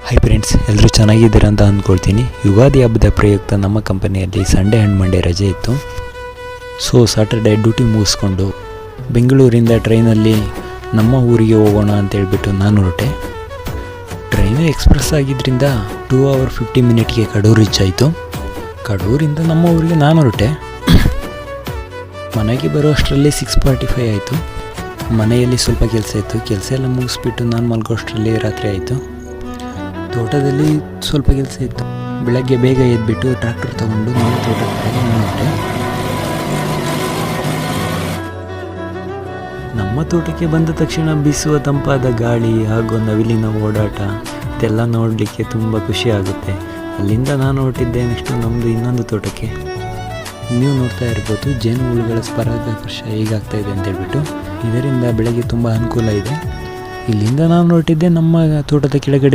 Hi friends, ಎಲ್ಲರೂ ಚೆನ್ನಾಗಿದ್ದೀರಾ ಅಂತ ಅಂದ್ಕೊಳ್ತೀನಿ. ಯುಗಾದಿ ಹಬ್ಬದ ಪ್ರಯುಕ್ತ ನಮ್ಮ ಕಂಪನಿಯಲ್ಲಿ ಸಂಡೇ ಆ್ಯಂಡ್ ಮಂಡೇ ರಜೆ ಇತ್ತು. ಸೊ ಸಾಟರ್ಡೇ ಡ್ಯೂಟಿ ಮುಗಿಸ್ಕೊಂಡು ಬೆಂಗಳೂರಿಂದ ಟ್ರೈನಲ್ಲಿ ನಮ್ಮ ಊರಿಗೆ ಹೋಗೋಣ ಅಂತೇಳ್ಬಿಟ್ಟು ನಾನು ಹೊರಟೆ. ಟ್ರೈನು ಎಕ್ಸ್ಪ್ರೆಸ್ ಆಗಿದ್ದರಿಂದ 2 hours 50 minutes ಕಡೂರು ರೀಚ್ ಆಯಿತು. ಕಡೂರಿಂದ ನಮ್ಮ ಊರಿಗೆ ನಾನು ಹೊರಟೆ. ಮನೆಗೆ ಬರೋ ಅಷ್ಟರಲ್ಲಿ 6:45 ಆಯಿತು. ಮನೆಯಲ್ಲಿ ಸ್ವಲ್ಪ ಕೆಲಸ ಇತ್ತು. ಕೆಲಸ ಎಲ್ಲ ಮುಗಿಸ್ಬಿಟ್ಟು ನಾನು ಮಲ್ಗೋಷ್ಟರಲ್ಲಿ ರಾತ್ರಿ ಆಯಿತು. ತೋಟದಲ್ಲಿ ಸ್ವಲ್ಪ ಕೆಲಸ ಇತ್ತು. ಬೆಳಗ್ಗೆ ಬೇಗ ಎದ್ಬಿಟ್ಟು ಟ್ರ್ಯಾಕ್ಟರ್ ತೊಗೊಂಡು ನಮ್ಮ ತೋಟದ ಕಡೆಗೆ ಹೊರಟೆ. ನಮ್ಮ ತೋಟಕ್ಕೆ ಬಂದ ತಕ್ಷಣ ಬೀಸುವ ತಂಪಾದ ಗಾಳಿ ಹಾಗೂ ನವಿಲಿನ ಓಡಾಟ ಇದೆಲ್ಲ ನೋಡಲಿಕ್ಕೆ ತುಂಬ ಖುಷಿ ಆಗುತ್ತೆ. ಅಲ್ಲಿಂದ ನಾನು ಹೊರಟಿದ್ದೆ ನೆಕ್ಸ್ಟು ನಮ್ಮದು ಇನ್ನೊಂದು ತೋಟಕ್ಕೆ. ನೀವು ನೋಡ್ತಾ ಇರ್ಬೋದು ಜೇನುಹುಳುಗಳ ಪರಾಗಸ್ಪರ್ಶ ಹೇಗಾಗ್ತಾ ಇದೆ ಅಂತೇಳ್ಬಿಟ್ಟು. ಇದರಿಂದ ಬೆಳಗ್ಗೆ ತುಂಬ ಅನುಕೂಲ ಇದೆ. ಇಲ್ಲಿಂದ ನಾನು ಹೊರಟಿದ್ದೆ ನಮ್ಮ ತೋಟದ ಕೆಳಗಡೆ